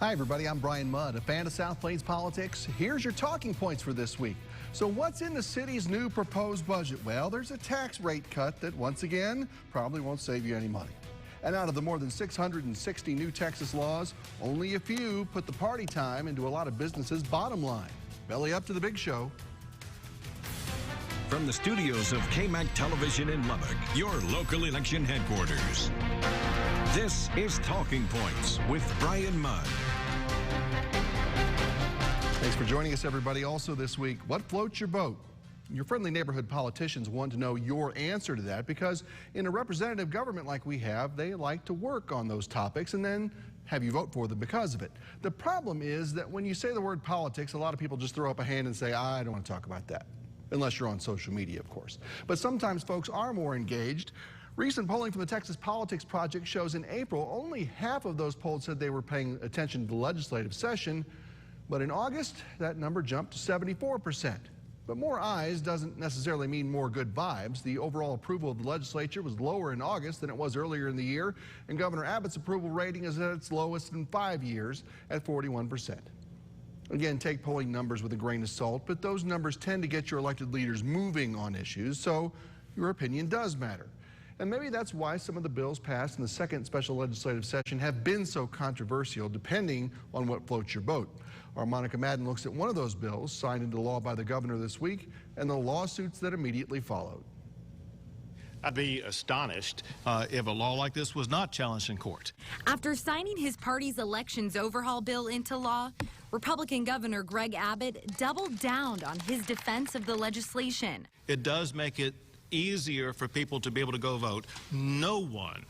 Hi everybody, I'm Bryan Mudd, a fan of South Plains politics. Here's your talking points for this week. So what's in the city's new proposed budget? Well, there's a tax rate cut that once again probably won't save you any money. And out of the more than 660 new Texas laws, only a few put the party time into a lot of businesses' bottom line. Belly up to the big show. From the studios of KAMC Television in Lubbock, your local election headquarters. This is Talking Points with Bryan Mudd. Thanks for joining us, everybody. Also this week, what floats your boat? Your friendly neighborhood politicians want to know your answer to that because in a representative government like we have, they like to work on those topics and then have you vote for them because of it. The problem is that when you say the word politics, a lot of people just throw up a hand and say, I don't want to talk about that. Unless you're on social media, of course. But sometimes folks are more engaged. Recent polling from the Texas Politics Project shows in April, only half of those polled said they were paying attention to the legislative session. But in August, that number jumped to 74%. But more eyes doesn't necessarily mean more good vibes. The overall approval of the legislature was lower in August than it was earlier in the year, and Governor Abbott's approval rating is at its lowest in 5 years at 41%. Again, take polling numbers with a grain of salt, but those numbers tend to get your elected leaders moving on issues, so your opinion does matter. And maybe that's why some of the bills passed in the second special legislative session have been so controversial, depending on what floats your boat. Our Monica Madden looks at one of those bills signed into law by the governor this week and the lawsuits that immediately followed. I'd be astonished if a law like this was not challenged in court. After signing his party's elections overhaul bill into law, Republican Governor Greg Abbott doubled down on his defense of the legislation. It does make it easier for people to be able to go vote. No one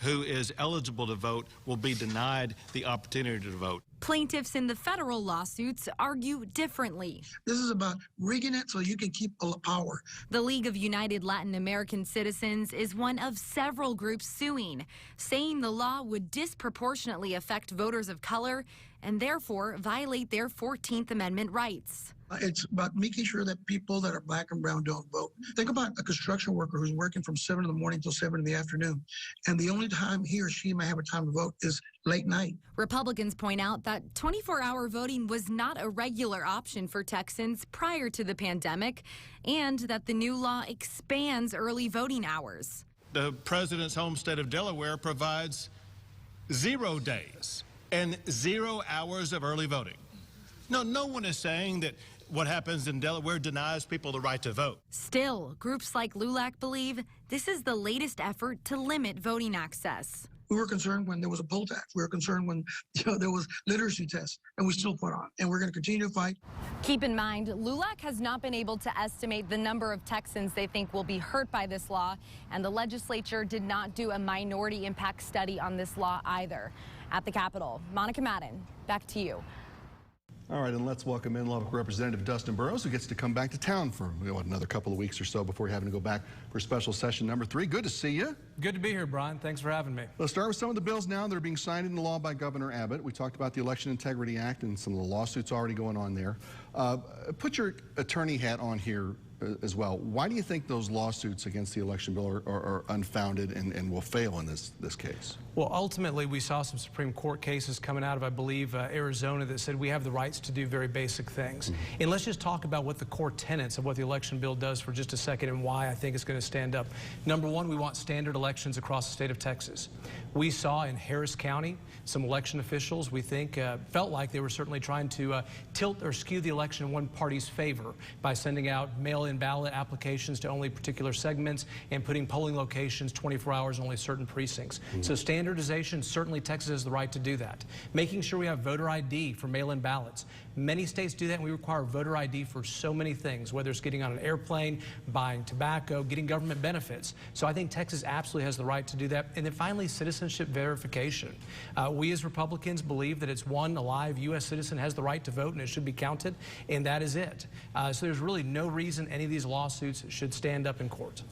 who is eligible to vote will be denied the opportunity to vote. Plaintiffs in the federal lawsuits argue differently. This is about rigging it so you can keep power. The League of United Latin American Citizens is one of several groups suing, saying the law would disproportionately affect voters of color and therefore violate their 14th Amendment rights. It's about making sure that people that are black and brown don't vote. Think about a construction worker who's working from 7 in the morning till 7 in the afternoon, and the only time he or she may have a time to vote is late night. Republicans point out that 24-hour voting was not a regular option for Texans prior to the pandemic, and that the new law expands early voting hours. The president's homestead of Delaware provides 0 days and 0 hours of early voting. No one is saying that what happens in Delaware denies people the right to vote. Still, groups like LULAC believe this is the latest effort to limit voting access. We were concerned when there was a poll tax. We were concerned when there was literacy tests, and we still put on. And we're going to continue to fight. Keep in mind, LULAC has not been able to estimate the number of Texans they think will be hurt by this law, and the legislature did not do a minority impact study on this law either. At the Capitol, Monica Madden, back to you. All right, and let's welcome in Lubbock Representative Dustin Burrows, who gets to come back to town for another couple of weeks or so before having to go back for special session number 3. Good to see you. Good to be here, Brian. Thanks for having me. Let's start with some of the bills now that are being signed into law by Governor Abbott. We talked about the Election Integrity Act and some of the lawsuits already going on there. Put your attorney hat on here as well. Why do you think those lawsuits against the election bill are unfounded and will fail in this case? Well, ultimately, we saw some Supreme Court cases coming out of, I believe, Arizona that said we have the rights to do very basic things. And let's just talk about what the core tenets of what the election bill does for just a second and why I think it's going to stand up. Number one, we want standard elections across the state of Texas. We saw in Harris County some election officials, we think, felt like they were certainly trying to tilt or skew the election in one party's favor by sending out mail-in ballot applications to only particular segments and putting polling locations 24 hours in only certain precincts. So standardization, certainly Texas has the right to do that. Making sure we have voter ID for mail-in ballots. Many states do that, and we require voter ID for so many things, whether it's getting on an airplane, buying tobacco, getting government benefits. So I think Texas absolutely has the right to do that. And then finally, citizenship verification. We as Republicans believe that it's one alive U.S. citizen has the right to vote and it should be counted, and that is it. So there's really no reason any of these lawsuits should stand up in court.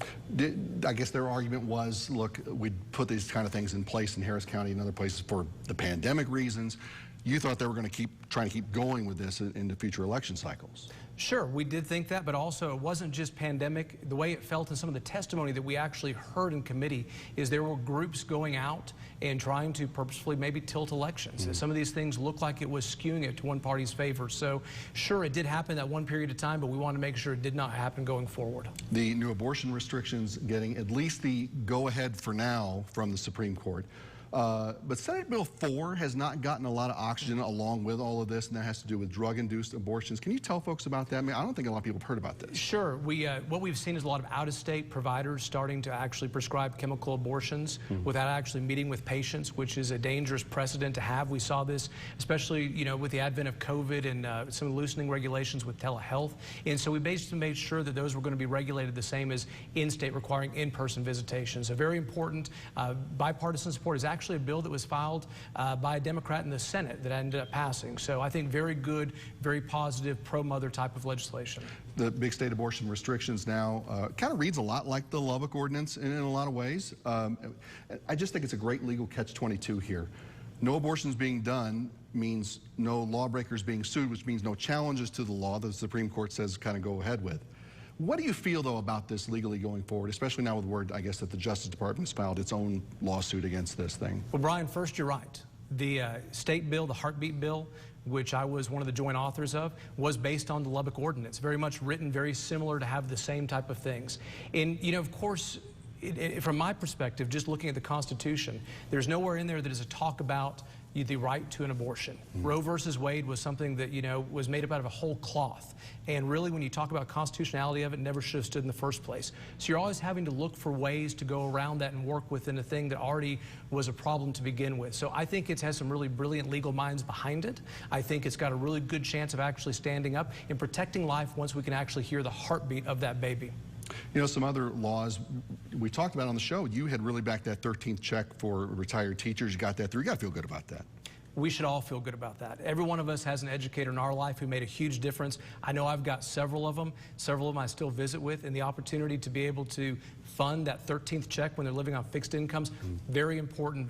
I guess their argument was, look, we'd put these kind of things in place in Harris County and other places for the pandemic reasons. You thought they were going to trying to keep going with this into future election cycles. Sure, we did think that, but also it wasn't just pandemic. The way it felt in some of the testimony that we actually heard in committee is there were groups going out and trying to purposefully maybe tilt elections. Some of these things looked like it was skewing it to one party's favor. So sure, it did happen that one period of time, but we want to make sure it did not happen going forward. The new abortion restrictions getting at least the go-ahead for now from the Supreme Court. But Senate Bill 4 has not gotten a lot of oxygen along with all of this, and that has to do with drug-induced abortions. Can you tell folks about that? I mean, I don't think a lot of people have heard about this. Sure. What we've seen is a lot of out-of-state providers starting to actually prescribe chemical abortions without actually meeting with patients, which is a dangerous precedent to have. We saw this, especially, you know, with the advent of COVID and some loosening regulations with telehealth. And so we basically made sure that those were going to be regulated the same as in-state requiring in-person visitations. A very important bipartisan support is actually a bill that was filed by a Democrat in the Senate that ended up passing. So I think very good, very positive, pro-mother type of legislation. The big state abortion restrictions now kind of reads a lot like the Lubbock ordinance in a lot of ways. I just think it's a great legal catch-22 here. No abortions being done means no lawbreakers being sued, which means no challenges to the law that the Supreme Court says kind of go ahead with. What do you feel, though, about this legally going forward, especially now with word, I guess, that the Justice Department has filed its own lawsuit against this thing? Well, Brian, first, you're right. The state bill, the heartbeat bill, which I was one of the joint authors of, was based on the Lubbock ordinance, very much written very similar to have the same type of things. And, you know, of course, from my perspective, just looking at the Constitution, there's nowhere in there that is a talk about the right to an abortion. Roe versus Wade was something that, you know, was made up out of a whole cloth. And really, when you talk about constitutionality of it, never should have stood in the first place. So you're always having to look for ways to go around that and work within a thing that already was a problem to begin with. So I think it has some really brilliant legal minds behind it. I think it's got a really good chance of actually standing up and protecting life once we can actually hear the heartbeat of that baby. You know, some other laws we talked about on the show, you had really backed that 13th check for retired teachers. You got that through. You got to feel good about that. We should all feel good about that. Every one of us has an educator in our life who made a huge difference. I know I've got several of them I still visit with, and the opportunity to be able to fund that 13th check when they're living on fixed incomes, very important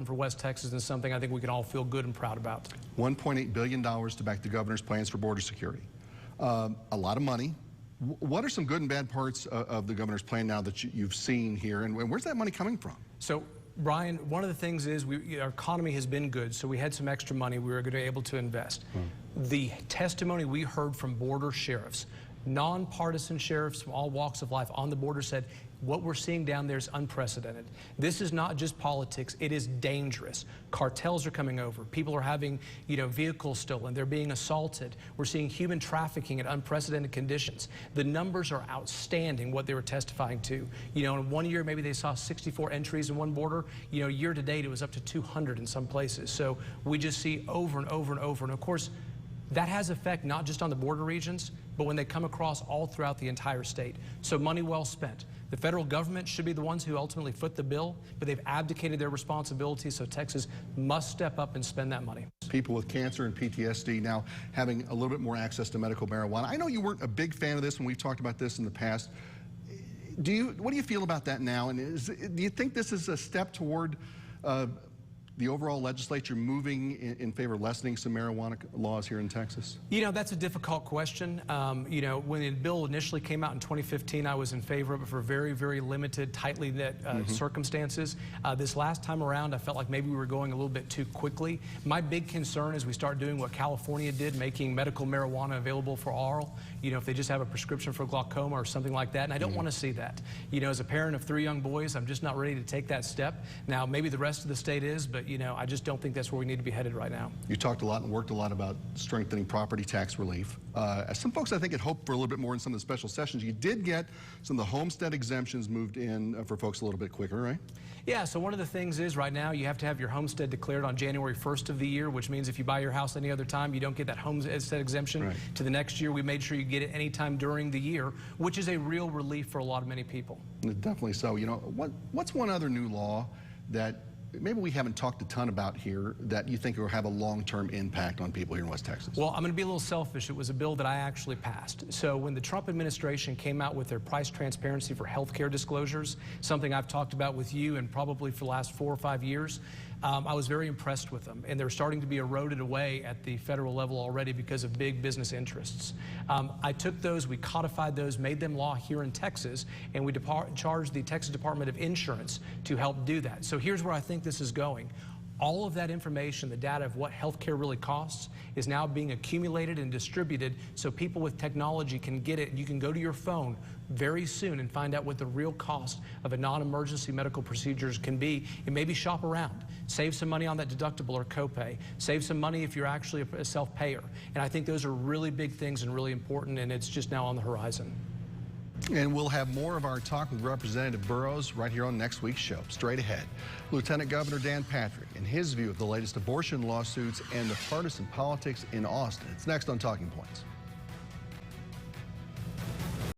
for West Texas, and something I think we can all feel good and proud about. $1.8 billion to back the governor's plans for border security. A lot of money. What are some good and bad parts of the governor's plan now that you've seen here, and where's that money coming from? So, Brian, one of the things is our economy has been good, so we had some extra money we were going to be able to invest. The testimony we heard from border sheriffs, nonpartisan sheriffs from all walks of life on the border said, what we're seeing down there is unprecedented. This is not just politics, it is dangerous. Cartels are coming over. People are having, you know, vehicles stolen. They're being assaulted. We're seeing human trafficking at unprecedented conditions. The numbers are outstanding, what they were testifying to. You know, in 1 year, maybe they saw 64 entries in one border. You know, year to date, it was up to 200 in some places. So we just see over and over and over. And of course, that has effect not just on the border regions, but when they come across all throughout the entire state. So money well spent. The federal government should be the ones who ultimately foot the bill, but they've abdicated their responsibility, so Texas must step up and spend that money. People with cancer and PTSD now having a little bit more access to medical marijuana. I know you weren't a big fan of this when we've talked about this in the past. What do you feel about that now? And do you think this is a step toward the overall legislature moving in favor of lessening some marijuana laws here in Texas? You know, that's a difficult question. You know, when the bill initially came out in 2015, I was in favor of it for very, very limited, tightly knit circumstances. This last time around, I felt like maybe we were going a little bit too quickly. My big concern is we start doing what California did, making medical marijuana available for all. You know, if they just have a prescription for glaucoma or something like that, and I don't want to see that. You know, as a parent of 3 young boys, I'm just not ready to take that step. Now, maybe the rest of the state is, but you know, I just don't think that's where we need to be headed right now. You talked a lot and worked a lot about strengthening property tax relief. Some folks, I think, had hoped for a little bit more in some of the special sessions. You did get some of the homestead exemptions moved in for folks a little bit quicker, right? Yeah, so one of the things is right now you have to have your homestead declared on January 1st of the year, which means if you buy your house any other time, you don't get that homestead exemption to the next year. We made sure you get it anytime during the year, which is a real relief for many people. Definitely so. You know, what's one other new law that maybe we haven't talked a ton about here that you think will have a long-term impact on people here in West Texas? Well, I'm going to be a little selfish. It was a bill that I actually passed. So when the Trump administration came out with their price transparency for health care disclosures, something I've talked about with you and probably for the last 4 or 5 years, I was very impressed with them, and they're starting to be eroded away at the federal level already because of big business interests. I took those, we codified those, made them law here in Texas, and we charged the Texas Department of Insurance to help do that. So here's where I think this is going. All of that information, the data of what healthcare really costs, is now being accumulated and distributed so people with technology can get it. You can go to your phone very soon and find out what the real cost of a non-emergency medical procedures can be, and maybe shop around. Save some money on that deductible or copay. Save some money if you're actually a self-payer. And I think those are really big things and really important, and it's just now on the horizon. And we'll have more of our talk with Representative Burrows right here on next week's show. Straight ahead, Lieutenant Governor Dan Patrick and his view of the latest abortion lawsuits and the partisan politics in Austin. It's next on Talking Points.